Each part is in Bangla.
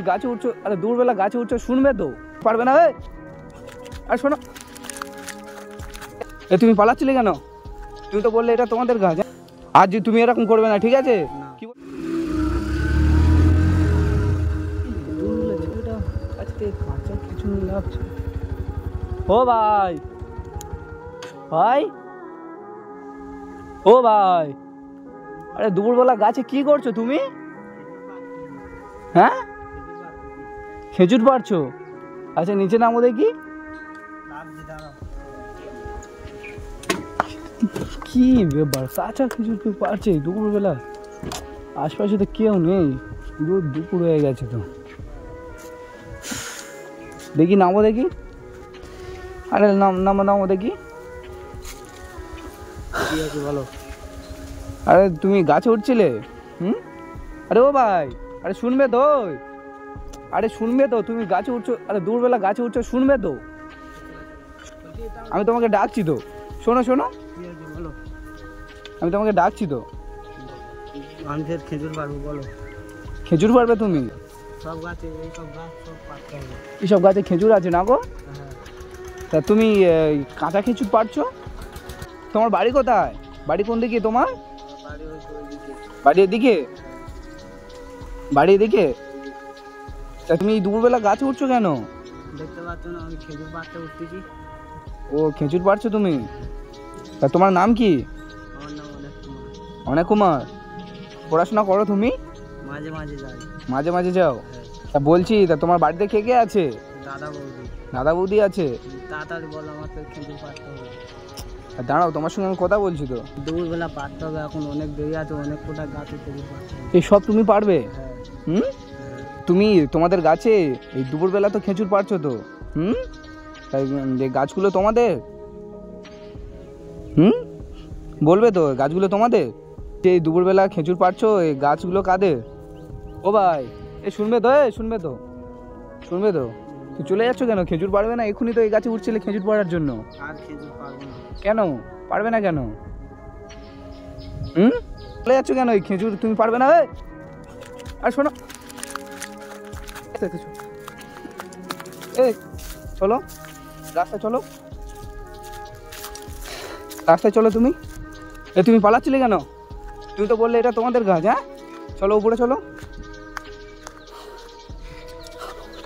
গাছে উঠছো, আরে দুপুরবেলা গাছে উঠছো, শুনবে তো? পারবে না? আর শোনো, তুমি পালাচ্ছিলে কেন? তুমি তো বললে এটা তোমাদের গাছ। আজ তুমি এরকম করবে না, ঠিক আছে? কি ও ভাই, ভাই, ও ভাই, আরে দুপুরবেলা গাছে কি করছো তুমি? হ্যাঁ, খেজুর পাড়ছো? আচ্ছা নিচে নামো দেখি। কি ব্যাপার, কাঁচা খেজুর কেউ পারছে দুপুরবেলা? আশপাশে তো কেউ নেই, দুপুর হয়ে গেছে তো। দেখি নামো দেখি, আরে নামো নামো দেখি। বলো, আরে তুমি গাছে উঠছিলে? আরে ও ভাই, আরে শুনবে তো? আরে শুনবে তো? তুমি গাছে উঠছো, আরে দুপুরবেলা গাছে উঠছো, শুনবে তো? আমি তোমাকে ডাকছি তো, শোনো শোনো, আমি তোমাকে ডাকছি তো। আমি খেজুর পারবো, বলো। খেজুর পারবে তুমি? সব গাছে, এইসব গাছ সব পারতে হবে। এইসব গাছে খেজুর আছে না গো? তা তুমি কাঁচা খেজুর পারছো? তোমার বাড়ি কোথায়? বাড়ি কোন দিকে তোমার? বাড়ি এদিকে? বাড়ি এদিকে? তা তুমি দুপুরবেলা গাছে উঠছো কেন? দেখতে পাচ্ছ না আমি খেজুর পাড়তে উঠতেছি। ও খেজুর পাড়ছো তুমি? তা তোমার নাম কি? আমার নাম অনেক কুমার। অনেক কুমার। পড়াশোনা করো তুমি? মাঝে মাঝে যাই। মাঝে মাঝে যাও? তা বলছি, তা তোমার বাড়িতে কে কে আছে? দাদা বৌদি। দাদা বৌদি আছে? তাড়াতাড়ি বলো, আমাকে খেজুর পাড়তে হবে। দাঁড়াও, তোমার সঙ্গে আমি কথা বলছি তো। দুপুরবেলা পাড়তে হবে, এখন অনেক দেরি আছে, অনেক কোটা গাছে খেজুর পাড়তে হবে। এই সব তুমি পারবে? হ্যাঁ। তুমি তোমাদের গাছে এই দুপুরবেলা তো খেজুর পাড়ছো তো? তাই গাছগুলো তোমাদের? বলবে তো গাছগুলো তোমাদের? যে দুপুরবেলা খেজুর পাড়ছো, এই গাছগুলো কাদের? ও ভাই, শুনবে তো? শুনবে তো? শুনবে তো? তুই চলে যাচ্ছ কেন? খেজুর পারবে না? এক্ষুনি তো এই গাছে উঠছিলে খেজুর পাড়ার জন্য। আর খেজুর পারবো না। কেন পারবে না? কেন চলে যাচ্ছ কেন? এই খেজুর তুমি পারবে না? আর শোনো, চলো রাস্তায়, চলো রাস্তায় চলো। তুমি পালাচ্ছিলে কেন? তুমি তো বললে এটা তোমাদের গাছ। হ্যাঁ, চলো উপরে চলো।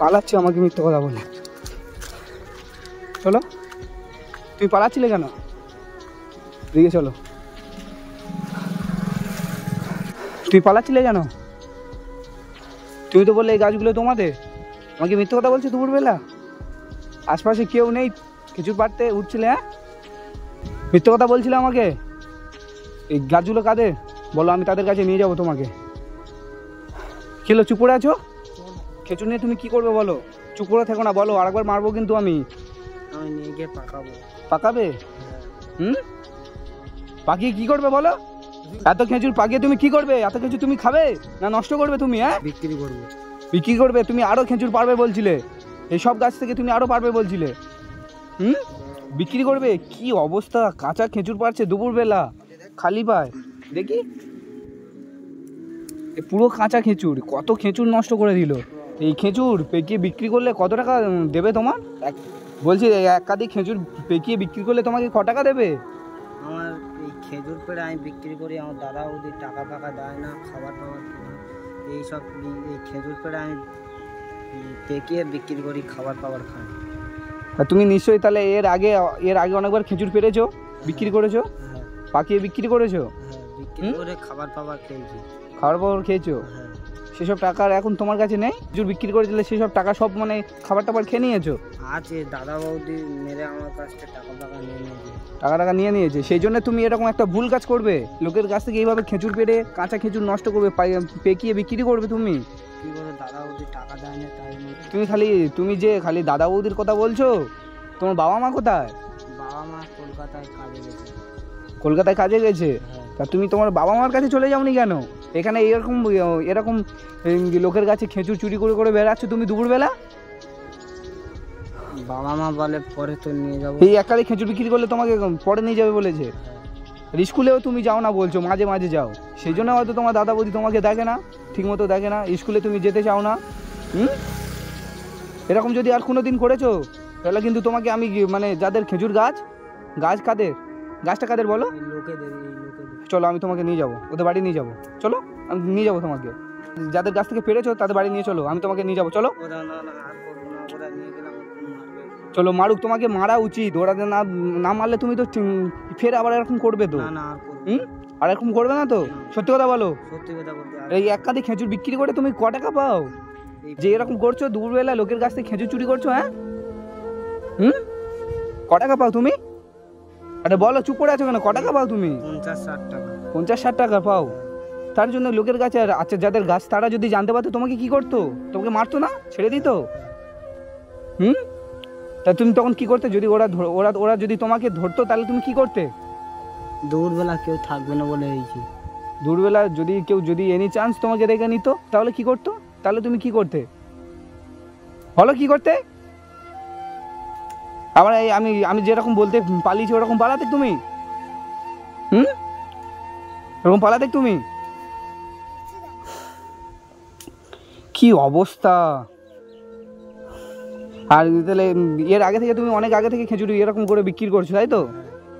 পালাচ্ছি আমাকে মিথ্যে কথা বলে। চলো, তুমি পালাচ্ছিলে কেন? দিকে চলো। তুমি পালাচ্ছিলে কেন? তুমি তো বললে এই গাছগুলো তোমাদের। আমাকে মিথ্যে কথা বলছো দুপুরবেলা? আশপাশে কেউ নেই, খেজুর পাড়তে উঠছিলে? হ্যাঁ, মিথ্যে কথা বলছিলে আমাকে। এই গাছগুলো কাদের বলো, আমি তাদের কাছে নিয়ে যাবো তোমাকে। খেলো, চুপ করে আছো? খেজুর নিয়ে তুমি কি করবে বলো? চুপ করে থেকো না, বলো। আরেকবার মারবো কিন্তু আমি। নিয়ে গিয়ে পাকাবো। পাকাবে? পাকিয়ে কি করবে বলো? এত খেজুর পাকিয়ে তুমি কি করবে? এত খেজুর তুমি খাবে না নষ্ট করবে তুমি? হ্যাঁ, বিক্রি করবো। বিক্রি করবে? তুমি আরো খেজুর পারবে বলছিলে, এই সব গাছ থেকে তুমি আরো পারবে বলছিলে। বিক্রি করবে? কি অবস্থা, কাঁচা খেজুর পারছে দুপুরবেলা খালি পায়। দেখি পুরো কাঁচা খেজুর, কত খেজুর নষ্ট করে দিল। এই খেজুর পেকিয়ে বিক্রি করলে কত টাকা দেবে তোমার? বলছি এক কাঁদি খেজুর পেকিয়ে বিক্রি করলে তোমাকে ক টাকা দেবে? আমার এই খেজুর পেড়ে আমি বিক্রি করি, আমার দাদা ওদের টাকা ফাঁকা দেয় না, খাবার টাবার এইসব। এই খেজুর পেড়ে আমি পেকিয়ে বিক্রি করি, খাবার টাবার খাই। তুমি নিশ্চয়ই তাহলে এর আগে অনেকবার খেজুর পেরেছো, বিক্রি করেছো? হ্যাঁ। পাকিয়ে বিক্রি করেছো? হ্যাঁ, বিক্রি করে খাবার টাবার খেয়েছি। খাবার পাবার খেয়েছো? হ্যাঁ। সেসব টাকা এখন তোমার কাছে নেই? খেজুর বিক্রি করে দিলে সেসব টাকা সব মানে খাবার টাবার খেয়ে নিয়েছো? আছে, দাদা বৌদি মেরে আমার কাছ থেকে টাকা নিয়ে নিয়েছে। টাকা নিয়ে নিয়েছে, সেই জন্য তুমি এরকম একটা ভুল কাজ করবে? লোকের কাছ থেকে এইভাবে খেজুর পেড়ে কাঁচা খেজুর নষ্ট করবে, পেকিয়ে বিক্রি করবে তুমি? কি করে দাদা বৌদি টাকা দেয় না তাই? তুমি যে খালি দাদা বৌদির কথা বলছো, তোমার বাবা মা কোথায়? বাবা মা কলকাতায় কাজে গেছে। কলকাতায় কাজে গেছে? হ্যাঁ। তা তুমি তোমার বাবা মার কাছে চলে যাওনি কেন? এখানে এরকম লোকের কাছে খেজুর চুরি করে করে বেড়াচ্ছ তুমি দুপুরবেলা? বাবা মা বলে পরে তো নিয়ে যাবো। এই একালে খেজুর বিক্রি করলে তোমাকে পরে নিয়ে যাবে বলেছে? স্কুলেও তুমি যাও না বলছো, মাঝে মাঝে যাও, সেই জন্য হয়তো তোমার দাদা বৌদি তোমাকে দেখে না, ঠিক মতো দেখে না, স্কুলে তুমি যেতে চাও না। হুম, এরকম যদি আর কোনো দিন করেছো তাহলে কিন্তু তোমাকে আমি মানে যাদের খেজুর গাছ, কাদের, গাছটা কাদের বলো? লোকেদের, এই লোকেদের। চলো আমি তোমাকে নিয়ে যাবো, ওদের বাড়ি নিয়ে যাবো, চলো আমি নিয়ে যাবো তোমাকে। যাদের গাছ থেকে পেরেছো তাদের বাড়ি নিয়ে চলো, আমি তোমাকে নিয়ে যাবো, চলো। ওরা না না আর করবো না, ওরা নিয়ে গেলে আমার খুব মারবে। চলো মারুক, তোমাকে মারা উচিত, ওরা না না মারলে তুমি তো ফের আবার এরকম করবে তো। না না আর করবো হুম, আর এরকম করবে না তো? সত্যি কথা বলো, সত্যি কথা বলতে এই এক কাঁদি খেজুর বিক্রি করে তুমি ক টাকা পাও? যে এরকম করছো দুপুরবেলা লোকের কাছ থেকে খেজুর চুরি করছো, হ্যাঁ? হুম, ক টাকা পাও তুমি? আরে বলো, চুপ করে আছো কেন? ক টাকা পাও তুমি? 50-60 টাকা। 50-60 টাকা পাও? তার জন্য লোকের কাছে, আর আচ্ছা যাদের গাছ তারা যদি জানতে পারতো তোমাকে কি করতো? তোমাকে মারতো না, ছেড়ে দিত? হুম, তা তুমি তখন কি করতে? যদি ওরা যদি তোমাকে ধরতো তাহলে তুমি কি করতে? দুপুরবেলা কেউ থাকবে না বলে এইছি। দুপুরবেলা যদি কেউ এনি চান্স তোমাকে দেখে নিত তাহলে কি করতো? তাহলে তুমি কি করতে বলো, কি করতে? আবার এই আমি যেরকম বলতে পালিয়েছি ওরকম পালাতে তুমি? হুম, এরকম পালাতে তুমি? কি অবস্থা! আর তাহলে এর আগে থেকে তুমি অনেক আগে থেকে খেজুর এরকম করে বিক্রি করছো, তাই তো?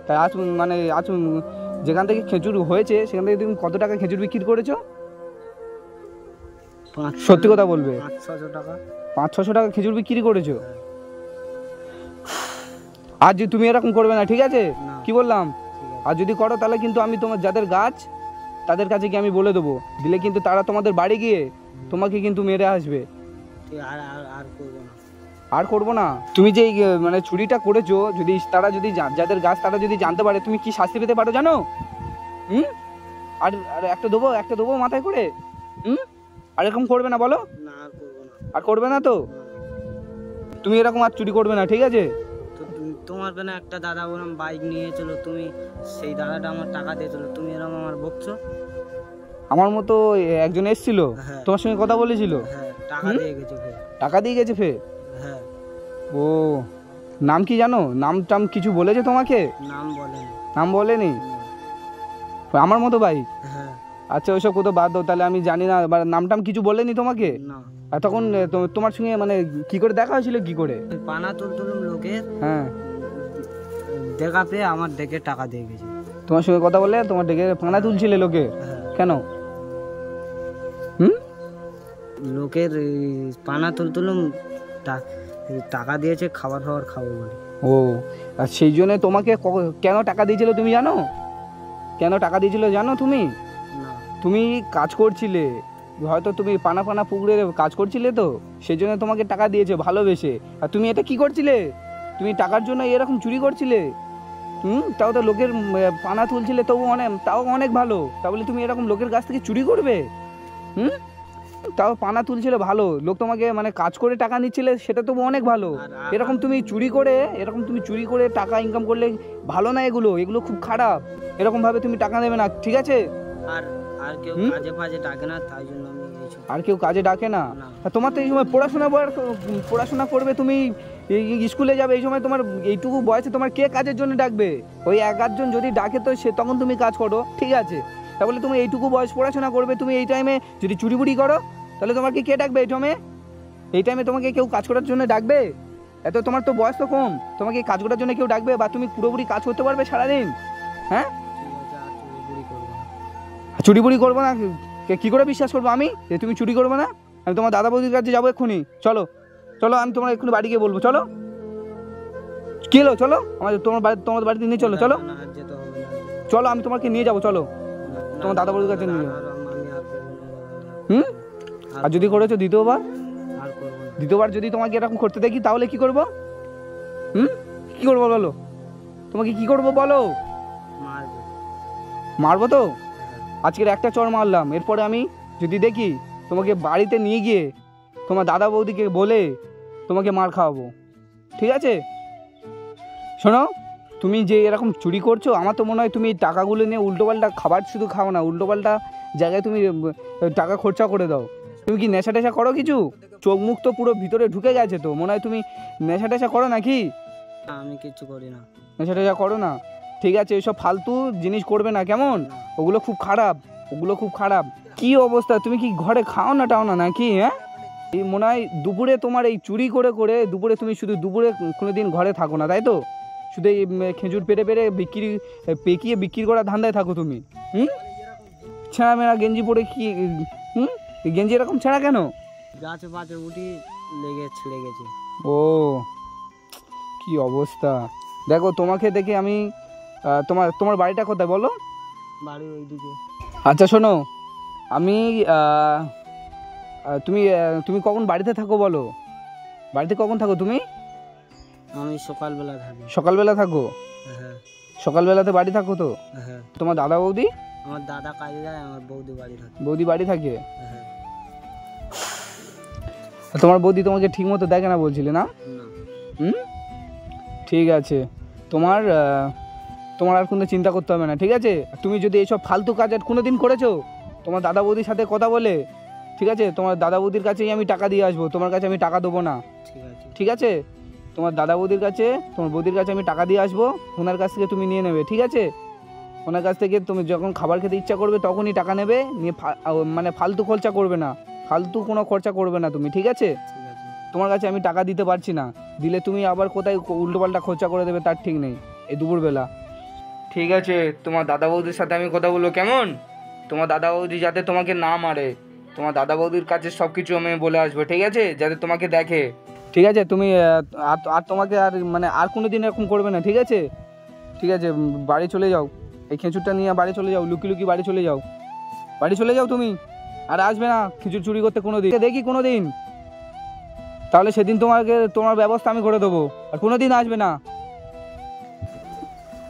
তাই আজ মানে আজ যেখান থেকে খেজুর হয়েছে সেখান থেকে তুমি কত টাকা খেজুর বিক্রি করেছো? সত্যি কথা বলবে। 500-600 টাকা। 500-600 টাকা খেজুর বিক্রি করেছো? আর যদি তুমি এরকম করবে না, ঠিক আছে? না। কি বললাম? ঠিক আছে। আর যদি করো তাহলে কিন্তু আমি তোমার যাদের গাছ তাদের কাছে গিয়ে আমি বলে দেবো, দিলে কিন্তু তারা তোমাদের বাড়ি গিয়ে তোমাকে কিন্তু মেরে আসবে। আর আর আর করবো না। আর করবো না? তুমি যে মানে চুরিটা করেছো, যদি তারা যদি যাদের গাছ তারা যদি জানতে পারে তুমি কি শাস্তি পেতে পারো জানো? হুম, আর আর একটা দেবো মাথায় করে। হুম, আর এরকম করবে না বলো? না আর করবো না। আর করবে না তো? তুমি এরকম আর চুরি করবে না, ঠিক আছে? তো তোমার কেন একটা দাদা বললাম বাইক নিয়ে চলো, তুমি সেই দাদাটা আমার টাকা দিয়ে চলো, তুমি এরকম আমার বকছো? আমার মতো একজন এসেছিল, হ্যাঁ। তোমার সঙ্গে কথা বলেছিল, হ্যাঁ, টাকা দিয়ে গেছো ফের। টাকা দিয়ে গেছে ফের? হ্যাঁ। ও, নাম কি জানো? নাম টাম কিছু বলেছে তোমাকে? নাম বলেনি। নাম বলেনি? আমার মতো ভাই? হ্যাঁ। আচ্ছা ওইসব কোথাও বাদ দাও, তাহলে আমি জানি না, নাম টাম কিছু বলেনি তোমাকে? না। আর তখন তোমার সঙ্গে মানে কি করে দেখা হয়েছিল, কি করে? ওই পানা তুলতুলুম লোকের, হ্যাঁ, দেখা পেয়ে আমার ডেকে টাকা দিয়ে গেছে। তোমার সঙ্গে কথা বলে তোমার ডেকে পানা তুলছিলে লোকে? হ্যাঁ। কেন? হুম, লোকের পানা তুলতুলুম, টাকা দিয়েছে খাবার ফাবার খাবো বলে। ও, আর সেই জন্য তোমাকে কেন টাকা দিয়েছিল তুমি জানো? কেন টাকা দিয়েছিল জানো তুমি? না। তুমি কাজ করছিলে, হয়তো তুমি পানা পুকুরে কাজ করছিলে, তো সেই জন্য তোমাকে টাকা দিয়েছে ভালোবেসে। আর তুমি এটা কি করছিলে? তুমি টাকার জন্য এরকম চুরি করছিলে? হুম, তাও তো লোকের পানা তুলছিলে, তাও অনেক ভালো, তা বলে তুমি এরকম লোকের কাছ থেকে চুরি করবে? হুম, তাও পানা তুলছিলে ভালো, লোক তোমাকে মানে কাজ করে টাকা নিচ্ছিলে, সেটা তো অনেক ভালো। এরকম তুমি চুরি করে টাকা ইনকাম করলে ভালো না, এগুলো খুব খারাপ। এরকম ভাবে তুমি টাকা নেবে না, ঠিক আছে? আর আর কেউ কাজে ফাজে ডাকে না, তাই জন্য আমি এইসব। আর কেউ কাজে ডাকে না? আর তোমার তো এই সময় পড়াশোনা করবে, তুমি স্কুলে যাবে, এই সময় তোমার এইটুকু বয়সে তোমার কে কাজের জন্য ডাকবে? ওই 1-8 জন যদি ডাকে তো তখন তুমি কাজ করো, ঠিক আছে? তাহলে তুমি এইটুকু বয়স পড়াশোনা করবে, তুমি এই টাইমে যদি চুরি করো তাহলে তোমাকে কে ডাকবে? এই টাইমে তোমাকে কেউ কাজ করার জন্য ডাকবে? এত তোমার তো বয়স তো কম, তোমাকে কাজ করার জন্য কেউ ডাকবে? বা তুমি পুরোপুরি কাজ করতে পারবে সারাদিন? হ্যাঁ, চুরি করবো না? কি করে বিশ্বাস করবো আমি যে তুমি চুরি করবে না? আমি তোমার দাদা বৌদির কাছে যাবো এক্ষুনি, চলো আমি তোমার এক্ষুনি বাড়ি গিয়ে বলবো, চলো। কি হলো, চলো তোমার বাড়িতে নিয়ে চলো, চলো না, আর যেতে হবে না। চলো, আমি তোমাকে নিয়ে যাবো, চলো তোমার দাদা বৌদির কাছে নিয়ে যাবো। আমি আর করবো না। হুম, আর যদি করেছো দ্বিতীয়বার আর করবো না। যদি তোমাকে এরকম করতে দেখি তাহলে কি করবো? হুম, কি করবো বলো? তোমাকে কি করবো বলো? মারবে। মারবো তো? আজকের একটা চড় মারলাম, এরপরে আমি যদি দেখি তোমাকে বাড়িতে নিয়ে গিয়ে তোমার দাদা বৌদিকে বলে তোমাকে মার খাওয়াবো, ঠিক আছে? শোনো, তুমি যে এরকম চুরি করছো, আমার তো মনে হয় তুমি টাকাগুলো নিয়ে উল্টোপাল্টা খাবার শুধু খাও না, উল্টোপাল্টা জায়গায় তুমি টাকা খরচা করে দাও। তুমি কি নেশা টেশা করো কিছু? চোখ মুখ তো পুরো ভিতরে ঢুকে গেছে, তো মনে হয় তুমি নেশা টেশা করো নাকি? আমি কিছু করি না। নেশা টেশা করো না, ঠিক আছে? এইসব ফালতু জিনিস করবে না, কেমন? ওগুলো খুব খারাপ। কি অবস্থা, তুমি কি ঘরে খাও না টাও না নাকি? হ্যাঁ, এই মনে হয় দুপুরে তোমার এই চুরি করে করে দুপুরে তুমি শুধু দুপুরে কোনো দিন ঘরে থাকো না, তাই তো? শুধু এই খেজুর পেরে পেরে পেকিয়ে বিক্রি করার ধান্দায় থাকো তুমি। ছেঁড়া মেরা গেঞ্জি পরে কি এই গেঞ্জি এরকম ছেঁড়া কেন? গাছে পাছে উঠি লেগে ছিঁড়ে গেছে। ও কি অবস্থা! দেখো তোমাকে দেখে আমি তোমার বাড়িটা কোথায় বলো? বাড়ি ওইদিকে। আচ্ছা শোনো, আমি তুমি কখন বাড়িতে থাকো বলো? বাড়িতে কখন থাকো তুমি? আমি সকালবেলা থাকি। সকালবেলা থাকো? হ্যাঁ। সকালবেলাতে বাড়ি থাকো তো? হ্যাঁ। তোমার দাদা বৌদি? আমার দাদা কাজে যায়, আমার বৌদি বাড়ি থাকে। বৌদি বাড়ি থাকে? হ্যাঁ। তোমার বৌদি তোমাকে ঠিক মতো দেখে না বলছিলে না? না। ঠিক আছে, তোমার আর কোনো চিন্তা করতে হবে না, ঠিক আছে? তুমি যদি এইসব ফালতু কাজ আর কোনো দিন করেছো তোমার দাদা বৌদির সাথে কথা বলে, ঠিক আছে, তোমার দাদা বৌদির কাছেই আমি টাকা দিয়ে আসবো, তোমার কাছে আমি টাকা দেবো না, ঠিক আছে। ঠিক আছে? তোমার দাদা বৌদির কাছে তোমার বৌদির কাছে আমি টাকা দিয়ে আসবো, ওনার কাছ থেকে তুমি নিয়ে নেবে, ঠিক আছে? ওনার কাছ থেকে তুমি যখন খাবার খেতে ইচ্ছা করবে তখনই টাকা নেবে, নিয়ে মানে ফালতু খরচা করবে না, ফালতু কোনো খরচা করবে না তুমি, ঠিক আছে? ঠিক আছে। তোমার কাছে আমি টাকা দিতে পারছি না, দিলে তুমি আবার কোথায় উল্টোপাল্টা খরচা করে দেবে তার ঠিক নেই এই দুপুরবেলা। ঠিক আছে, তোমার দাদা বৌদির সাথে আমি কথা বলবো, কেমন? তোমার দাদা বৌদি যাতে তোমাকে না মারে, তোমার দাদা বৌদির কাছে সব কিছু আমি বলে আসবো, ঠিক আছে? যাতে তোমাকে দেখে, ঠিক আছে? তুমি আর তোমাকে আর মানে আর কোনো দিন এরকম করবে না, ঠিক আছে? ঠিক আছে, বাড়ি চলে যাও, এই খেঁচুরটা নিয়ে বাড়ি চলে যাও, লুকি লুকি বাড়ি চলে যাও, বাড়ি চলে যাও তুমি, আর আসবে না খেঁচুর চুরি করতে কোনো দিন, দেখি কোনো দিন, তাহলে সেদিন তোমার ব্যবস্থা আমি করে দেবো, আর কোনো দিন আসবে না।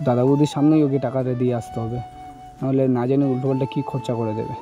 দাদা বৌদির সামনেই ওকে টাকাটা দিয়ে আসতে হবে, নাহলে না জেনে উল্টোপাল্টা কী খরচা করে দেবে।